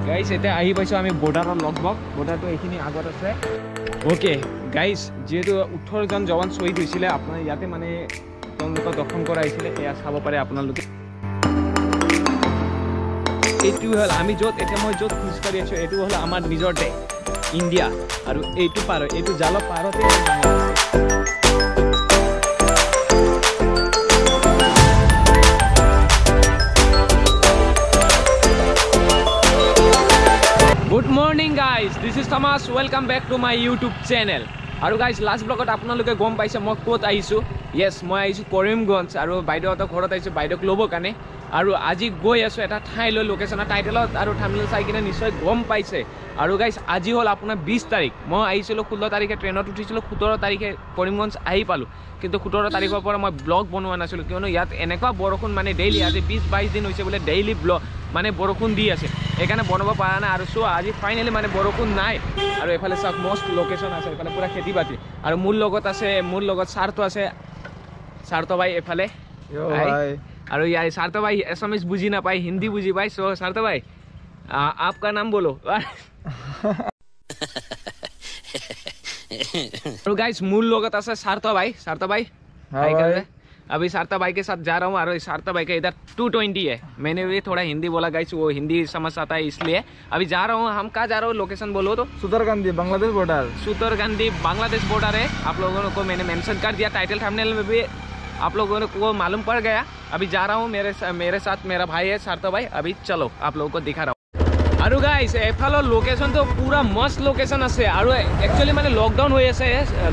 Guys এটা আহি পাইছো আমি বৰ্ডাৰৰ লগভগ বৰ্ডাৰটো এইখিনি আগত আছে ওকে গাইস যেহেতু 18 জন জৱান শহীদ হৈছিলে আপোনাৰ ইয়াতে মানে তেওঁলোকক দৰ্শন কৰা হৈছিলে এয়া চাব পাৰে আপোনালোকে এইটো হল আমি য'ত এতিয়া মই য'ত খোজ কাঢ়ি আছো এইটো হল আমাৰ নিজৰ দেশ ইণ্ডিয়া আৰু এইটো পাৰ এইটো জালৰ পাৰতে Good morning guys, this is Thomas. Welcome back to my YouTube channel. আৰু guys last vlogত আপোনালোকে গম পাইছে মই ক'ত আহিছো yes মই আহিছো কৰিমগঞ্জ আৰু বাইদেউহঁতৰ ঘৰত আহিছো বাইদেউক ল'ব কাৰণে আৰু আজি গৈ আছো এটা ঠাইলৈ লোকেশ্যনৰ টাইটেলত আৰু থাম্বনেল চাই কিনে নিশ্চয় গম পাইছে আৰু গাইস আজি হ'ল আপোনাৰ 20 তাৰিখ মই আহিছিলো 16 তাৰিখে ট্ৰেইনত উঠিছিলো 17 তাৰিখে কৰিমগঞ্জ আহি পালো কিন্তু 17 তাৰিখৰ পৰা মই ব্লগ বনোৱা নাছিলো কিয়নো ইয়াত এনেকুৱা বৰষুণ মানে ডেইলি আজি 20-22 দিন হৈছে বোলে ডেইলি ব্লগ মানে বৰষুণ দি আছে এখানে বনাব পাৰা নাই আৰু সো আজি ফাইনালি মানে বৰষুণ নাই আৰু এফালে সব মস্ত লোকেশ্যন আছে এফালে পুৰা খেতি বাতি আৰু মোৰ লগত সাৰ্থ আছে সাৰ্থ ভাই এফালে আৰু ইয়াৰ সাৰ্থ ভাই এছামিজ বুজি না পায় হিন্দী বুজি পায় সো সাৰ্থ ভাই आपका नाम बोलो और गाइस मूल लोगत আছে सार्थ भाई हाय कर रहे अभी सार्थ भाई के साथ जा रहा हूँ और सार्थ भाई का इधर 220 है मैंने भी थोड़ा हिंदी बोला गाइस वो हिंदी समझ आता है इसलिए अभी जा रहा हूँ हम कहाँ जा रहा हूँ लोकेशन बोलो तो सुतरकांदी बांग्लादेश बॉर्डर है आप लोगों को मैंने मेंशन कर दिया टाइटल थंबनेल में भी आप लोगों को मालूम पड़ गया अभी जा रहा हूँ मेरे साथ मेरा भाई है सार्थ भाई अभी चलो आप लोगों को दिखा रहा हूँ আৰু গাইস এফালৰ লোকেশন তো পুৰা মস্ত লোকেশন আছে আৰু एक्चुअली मैंने लॉकडाउन हो ऐसे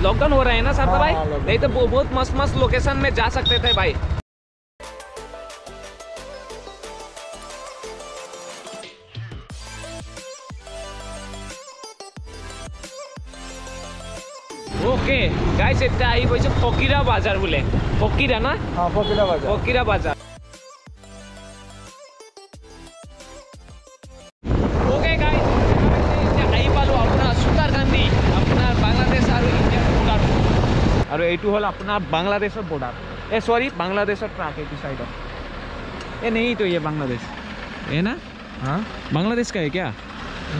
लॉकडाउन हो रहा है ना सार्थ भाई नहीं तो बहुत मस्त लोकेशन में जा सकते थे भाई ओके गाइस এটা আহি গৈছে ফকিৰা বাজাৰ বুলে ফকিৰা না हां ফকিৰা বাজাৰ और এইটো হল अपना बांग्लादेश बॉर्डर ए सॉरी बांग्लादेश ट्रैक है साइड ए नहीं तो ये बांग्लादेश है ना हाँ बांग्लादेश का है क्या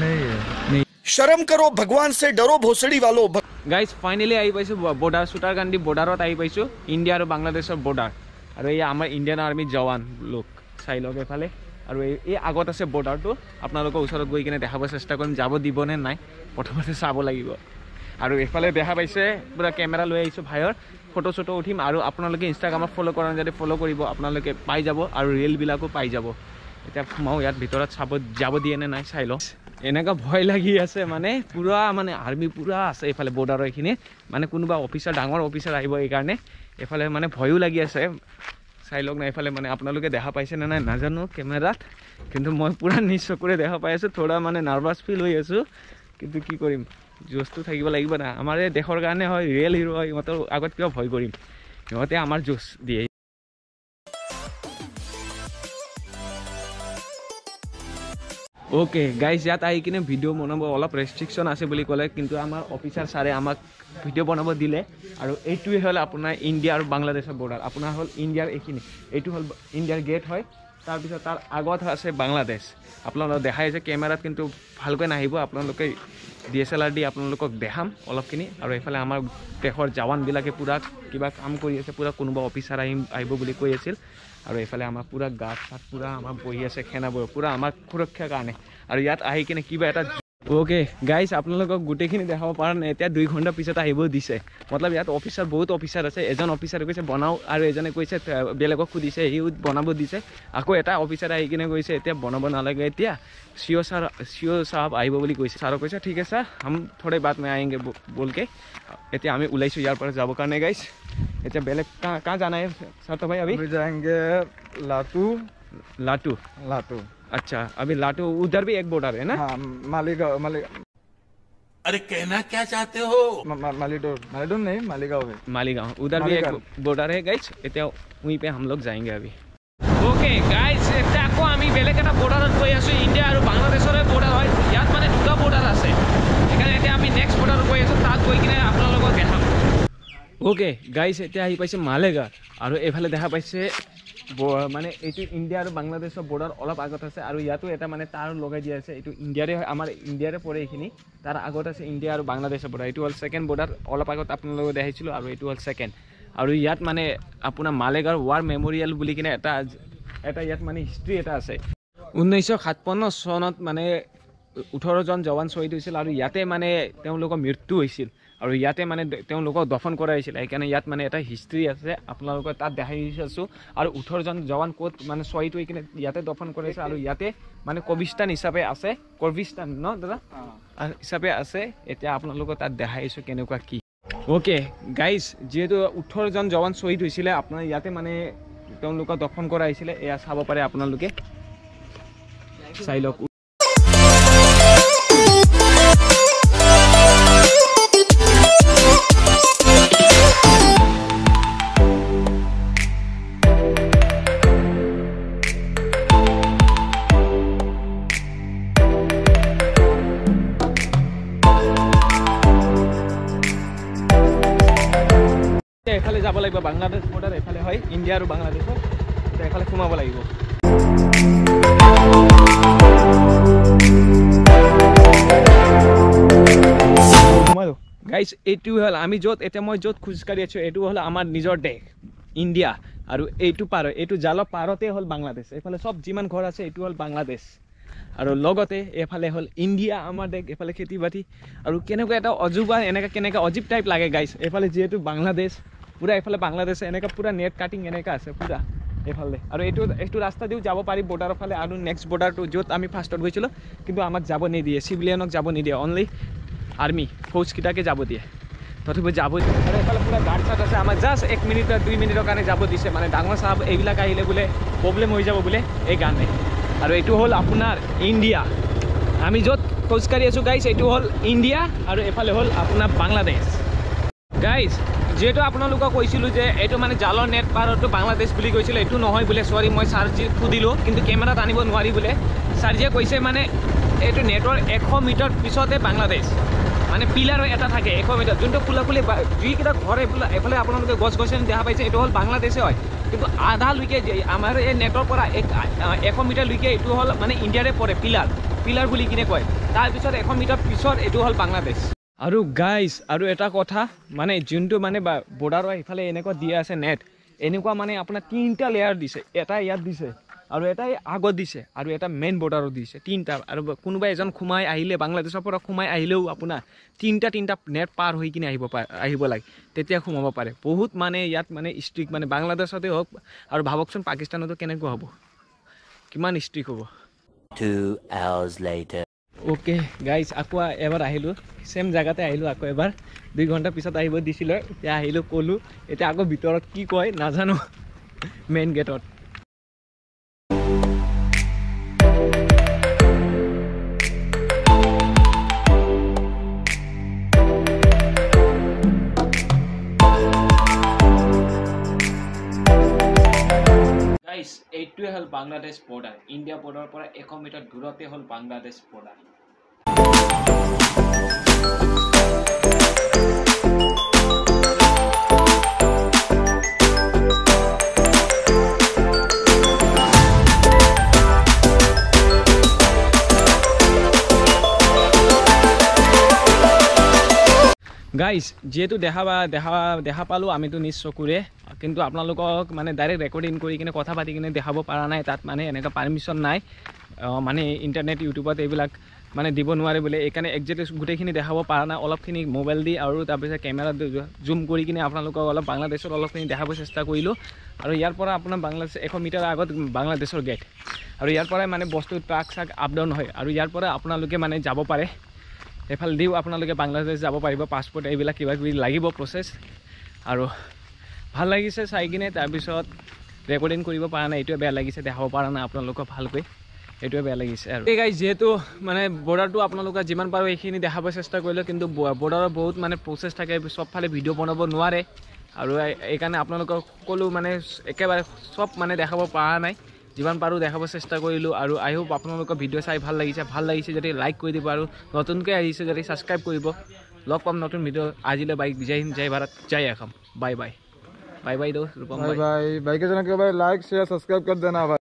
नहीं शर्म करो भगवान से डरो भोसड़ी वालों गाइस फाइनली आई पाइছো बॉर्डर सुतारकांडी बॉर्डरत आई पाइছো इंडिया और बांग्लादेशर बॉर्डर और ये आमार इंडियन आर्मी जवान लोक চাই লগে ফালে और এই আগত আছে বৰ্ডাৰটো আপোনালোকৰ ওচৰত গৈ কিনে দেখাব চেষ্টা কৰিম যাব দিবনে নাই প্ৰথমতে চাব লাগিব আৰু এফালে দেখা পাইছে পুৰা কেমেৰা লৈ আহিছো ভাইৰ ফটো চটো উঠিম আৰু আপোনালোকে ইনষ্টাগ্ৰামত ফলো কৰা যদি ফলো কৰিব আপোনালোকে পাই যাব আৰু ৰিল বিলাকো পাই যাব এতিয়া মই ইয়াত ভিতৰত যাব দিয়ে নে নাই চাই লওঁ এনেকা ভয় লাগি আছে মানে পুৰা মানে আৰ্মি পুৰা আছে এফালে বৰ্ডাৰৰ এইখিনি মানে কোনোবা অফিচাৰ ডাঙৰ অফিচাৰ আহিব এই কাৰণে এফালে মানে ভয়ও লাগি আছে চাই লওক না এফালে মানে আপোনালোকে দেখা পাইছে নে নাই নাজানো কেমেৰাত কিন্তু মই পুৰা নিশ্চয় কৰি দেখা পাই আছো থোড়া মানে নাৰ্ভাস ফিল হৈ আছো কিন্তু কি কৰিম জোসটো থাকিব লাগিব না আমাৰ এই দেশৰ কাৰণে হয় ৰিয়েল হিৰো হয় ইহঁতৰ আগত কিয় ভয় কৰিম ইহঁতে আমাৰ জোস দিয়ে ओके गाइस ইয়াত আহি কিনে ভিডিও বনাব অলপ ৰেষ্ট্ৰিকশন আছে বুলি ক'লে কিন্তু আমাৰ অফিচাৰ সাৰে আমাক ভিডিও বনাব দিলে আৰু এইটোৱে হল আপোনাৰ ইণ্ডিয়া আৰু বাংলাদেশৰ বৰ্ডাৰ আপোনাৰ হল ইণ্ডিয়াৰ এইখিনি এইটো হল ইণ্ডিয়াৰ গেট হয় তাৰ পিছত তাৰ আগত আছে বাংলাদেশ আপোনালোকে দেখাই আছে কেমেৰাত কিন্তু ভালকৈ নাহিব আপোনালোকে DSLR দি আপোনালোকক দেখাম অলপখিনি আৰু এফালে আমাৰ দেশৰ জৱানবিলাকে পুৰা কিবা কাম কৰি আছে পুৰা কোনোবা অফিচাৰ আহিব বুলি কৈ আছিল আৰু এফালে আমাৰ পুৰা গাত পুৰা আমাৰ বহি আছে খেনাবোৰ পুৰা আমাৰ সুৰক্ষাৰ কাৰণে আৰু ইয়াত আহি কিনে কিবা এটা ओके गाइस আপোনালোকক গুটেখিনি দেখাব পাৰা নাই এতিয়া 2 ঘণ্টা পিছত আহিব দিছে मतलब ইয়াত অফিচাৰ বহুত অফিচাৰ আছে এজন অফিচাৰে কৈছে বনাও আৰু এজনে কৈছে বেলেগক খুদিছে হি বনাব দিছে আকৌ এটা অফিচাৰ আহি কিনে কৈছে এতিয়া বনাব নালাগে এতিয়া सीओ साहब আহিব বুলি কৈছে সাৰ কৈছে ঠিক আছে हम थोड़े बाद में आएंगे बोल के এতিয়া আমি উলাইছো ইয়াৰ পৰা যাব কাৰণে गाइस এতিয়া বেলেগ कहां जाना है सार्थ भाई अभी जाएंगे लाटू अच्छा अभी लाटू उधर भी एक बॉर्डर है ना हाँ मालीगांव अरे कहना क्या चाहते हो मालीगांव नहीं मालीगांव उधर भी एक बॉर्डर है गाइस এতিয়া वहीं पे हम लोग जाएंगे अभी ओके गाइस এটা কো আমি বেলেগ এটা বৰ্ডাৰত গৈ আছো ইণ্ডিয়া আৰু বাংলাদেশৰ বৰ্ডাৰ হয় ইয়াত মানে দুটা বৰ্ডাৰ আছে এখানে এতিয়া আমি নেক্সট বৰ্ডাৰত গৈ আছো তাত গৈ কিনে আপোনালোকক দেখাম ओके गाइस এতিয়া আহি পাইছে মালেগাঁও আৰু এফালে দেখা পাইছে মানে এইটো ইণ্ডিয়া আৰু বাংলাদেশৰ বৰ্ডাৰ অলপ আগত আছে আৰু ইয়াতো এটা মানে তাৰ লগাই দিয়া আছে এইটো ইণ্ডিয়াৰে হয় আমাৰ ইণ্ডিয়াৰে পৰে এইখিনি তাৰ আগত আছে ইণ্ডিয়া আৰু বাংলাদেশৰ বৰ্ডাৰ এইটো হ'ল ছেকেণ্ড বৰ্ডাৰ অলপ আগত আপোনালোকে দেখাইছিলোঁ আৰু এইটো হ'ল ছেকেণ্ড আৰু ইয়াত মানে আপোনাৰ মালেগাঁও ৱাৰ মেমৰিয়েল বুলি কিনে এটা ইয়াত মানে হিষ্ট্ৰী এটা আছে 1957 চনত মানে 18 জন জৱান শ্বহীদ হৈছিল আৰু ইয়াতে মানে তেওঁলোকৰ মৃত্যু হৈছিল আৰু ইয়াতে মানে তেওঁলোকক দফন কৰা হৈছিল সেইকাৰণে ইয়াত মানে এটা হিষ্ট্ৰী আছে আপোনালোকৰ তাত দেখাই আছোঁ আৰু 18 জন জৱান ক'ত মানে শ্বহীদ হৈ কিনে ইয়াতে দফন কৰাইছে আৰু ইয়াতে মানে কবিস্তান হিচাপে আছে কবিস্তান ন দাদা হিচাপে আছে এতিয়া আপোনালোকৰ তাত দেখাইছোঁ কেনেকুৱা কি ওকে গাইজ যেহেতু 18 জন জৱান শ্বহীদ হৈছিলে আপোনাৰ ইয়াতে মানে তেওঁলোকক দফন কৰা হৈছিলে এয়া চাব পাৰে আপোনালোকে চাই লওক এফালে যাব লাগিব বাংলাদেশ বৰ্ডাৰ এফালে হয় ইণ্ডিয়া আৰু বাংলাদেশৰ এতিয়া এফালে সোমাব লাগিব গাইজ এইটো হ'ল আমি য'ত এতিয়া মই য'ত খোজকাঢ়ি আছোঁ এইটো হ'ল আমাৰ নিজৰ দেশ ইণ্ডিয়া আৰু এইটো পাৰ এইটো জালৰ পাৰতে হ'ল বাংলাদেশ এইফালে চব যিমান ঘৰ আছে এইটো হ'ল বাংলাদেশ আৰু লগতে এইফালে হ'ল ইণ্ডিয়া আমাৰ দেশ এইফালে খেতি বাতি আৰু কেনেকুৱা এটা অজুবা কেনেকৈ অজীৱ টাইপ লাগে গাইজ এইফালে যিহেতু বাংলাদেশ পুৰা এইফালে বাংলাদেশ এনেকুৱা পুৰা নেট কাটিং এনেকুৱা আছে পুৰা এইফালে আৰু এইটো ৰাস্তা দিও যাব পাৰি বৰ্ডাৰৰ ফালে আৰু নেক্সট বৰ্ডাৰটো য'ত আমি ফাৰ্ষ্টত গৈছিলোঁ কিন্তু আমাক যাব নিদিয়ে চিভিলিয়ানক যাব নিদিয়ে অনলি আৰ্মি ফৌজকেইটাকে যাব দিয়ে তথাপি যাব আৰু এইফালে পুৰা গাৰ্ড চাৰ্ড আছে আমাক জাষ্ট 1 মিনিট 2 মিনিটৰ কাৰণে যাব দিছে মানে ডাঙৰ চাহাব এইবিলাক আহিলে বোলে প্ৰব্লেম হৈ যাব বোলে এইকাৰণে আৰু এইটো হ'ল আপোনাৰ ইণ্ডিয়া আমি য'ত খোজকাঢ়ি আছোঁ গাইজ এইটো হ'ল ইণ্ডিয়া আৰু এইফালে হ'ল আপোনাৰ বাংলাদেশ গাইজ যেহেতু আপোনালোকক কৈছিলোঁ যে এইটো মানে জালৰ নেট পাৰতো বাংলাদেশ বুলি কৈছিলোঁ এইটো নহয় বোলে চৰি মই ছাৰজীক সুধিলোঁ কিন্তু কেমেৰাত আনিব নোৱাৰি বোলে ছাৰজীয়ে কৈছে মানে এইটো নেটৰ 100 মিটাৰ পিছতে বাংলাদেশ মানে পিলাৰ এটা থাকে 100 মিটাৰ যোনটো ফুলাফুলি যিকেইটা ঘৰ এইফালে আপোনালোকে গছ গছনি দেখা পাইছে এইটো হ'ল বাংলাদেশে হয় কিন্তু আধালৈকে আমাৰ এই নেটৰ পৰা 100 মিটাৰলৈকে এইটো হ'ল মানে ইণ্ডিয়াৰে পৰে পিলাৰ বুলি কিনে কয় তাৰপিছত 100 মিটাৰ পিছত এইটো হ'ল বাংলাদেশ আৰু গাইজ আৰু এটা কথা মানে যোনটো মানে বৰ্ডাৰৰ ইফালে এনেকুৱা দিয়া আছে নেট এনেকুৱা মানে আপোনাৰ 3টা লেয়াৰ দিছে এটা ইয়াত দিছে আৰু এটা আগত দিছে আৰু এটা মেইন বৰ্ডাৰত দিছে 3টা আৰু কোনোবা এজন সোমাই আহিলে বাংলাদেশৰ পৰা সোমাই আহিলেও আপোনাৰ 3টা নেট পাৰ হৈ কিনে আহিব লাগে তেতিয়া সোমাব পাৰে বহুত মানে ইয়াত মানে ষ্ট্ৰিক্ট মানে বাংলাদেশতে হওক আৰু ভাবকচোন পাকিস্তানতো কেনেকুৱা হ'ব কিমান ষ্ট্ৰিক্ট হ'ব 2 hours later ওকে গাইজ আকৌ এবাৰ আহিলোঁ চেম জেগাতে আহিলোঁ আকৌ এবাৰ 2 ঘণ্টা পিছত আহিব দিছিলোঁ এতিয়া আহিলোঁ ক'লোঁ এতিয়া আকৌ ভিতৰত কি কয় নাজানো মেইন গেটত গাইজ এইটোৱে হ'ল বাংলাদেশ বৰ্ডাৰ ইণ্ডিয়া বৰ্ডাৰৰ পৰা 100 মিটাৰ দূৰতে হ'ল বাংলাদেশ বৰ্ডাৰ গাইজ যেহেতু দেখা পালোঁ আমিতো নিজ চকুৰে কিন্তু আপোনালোকক মানে ডাইৰেক্ট ৰেকৰ্ডিং কৰি কিনে কথা পাতি কিনে দেখাব পৰা নাই তাত মানে এনেকুৱা পাৰ্মিশ্যন নাই মানে ইণ্টাৰনেট ইউটিউবত এইবিলাক মানে দিব নোৱাৰে বোলে এইকাৰণে একজেক্ট গোটেইখিনি দেখাব পৰা নাই অলপখিনি মোবাইল দি আৰু তাৰপিছত কেমেৰাত জুম কৰি কিনে আপোনালোকক অলপ বাংলাদেশত অলপখিনি দেখাব চেষ্টা কৰিলোঁ আৰু ইয়াৰ পৰা আপোনাৰ বাংলাদেশ 100 মিটাৰ আগত বাংলাদেশৰ গেট আৰু ইয়াৰ পৰাই মানে বস্তু ট্ৰাক চাক আপ ডাউন হয় আৰু ইয়াৰ পৰা আপোনালোকে মানে যাব পাৰে এইফালে দিও আপোনালোকে বাংলাদেশ যাব পাৰিব পাছপৰ্ট এইবিলাক কিবা কিবি লাগিব প্ৰচেছ আৰু ভাল লাগিছে চাই কিনে তাৰপিছত ৰেকৰ্ডিং কৰিব পৰা নাই এইটোৱে বেয়া লাগিছে দেখাব পৰা নাই আপোনালোকক ভালকৈ এইটোৱে বেয়া লাগিছে আৰু এই গাইজ যেহেতু মানে বৰ্ডাৰটো আপোনালোকে যিমান পাৰোঁ এইখিনি দেখাব চেষ্টা কৰিলোঁ কিন্তু বৰ্ডাৰৰ বহুত মানে প্ৰচেছ থাকে চবফালে ভিডিঅ' বনাব নোৱাৰে আৰু এইকাৰণে আপোনালোকক সকলো মানে একেবাৰে চব মানে দেখাব পৰা নাই যিমান পাৰোঁ দেখাব চেষ্টা কৰিলোঁ আৰু আই হোপ আপোনালোকৰ ভিডিঅ' চাই ভাল লাগিছে যদি লাইক কৰি দিব আৰু নতুনকৈ আহিছে যদি ছাবস্ক্ৰাইব কৰিব লগ পাম নতুন ভিডিঅ' আজিলৈ bye Jai Hind Jai Bharat Jai Asom bye bye bye bye दोस्त रूपम बाय भाई बाय। भाई के चैनल के भाई लाइक शेयर सब्सक्राइब कर देना भाई।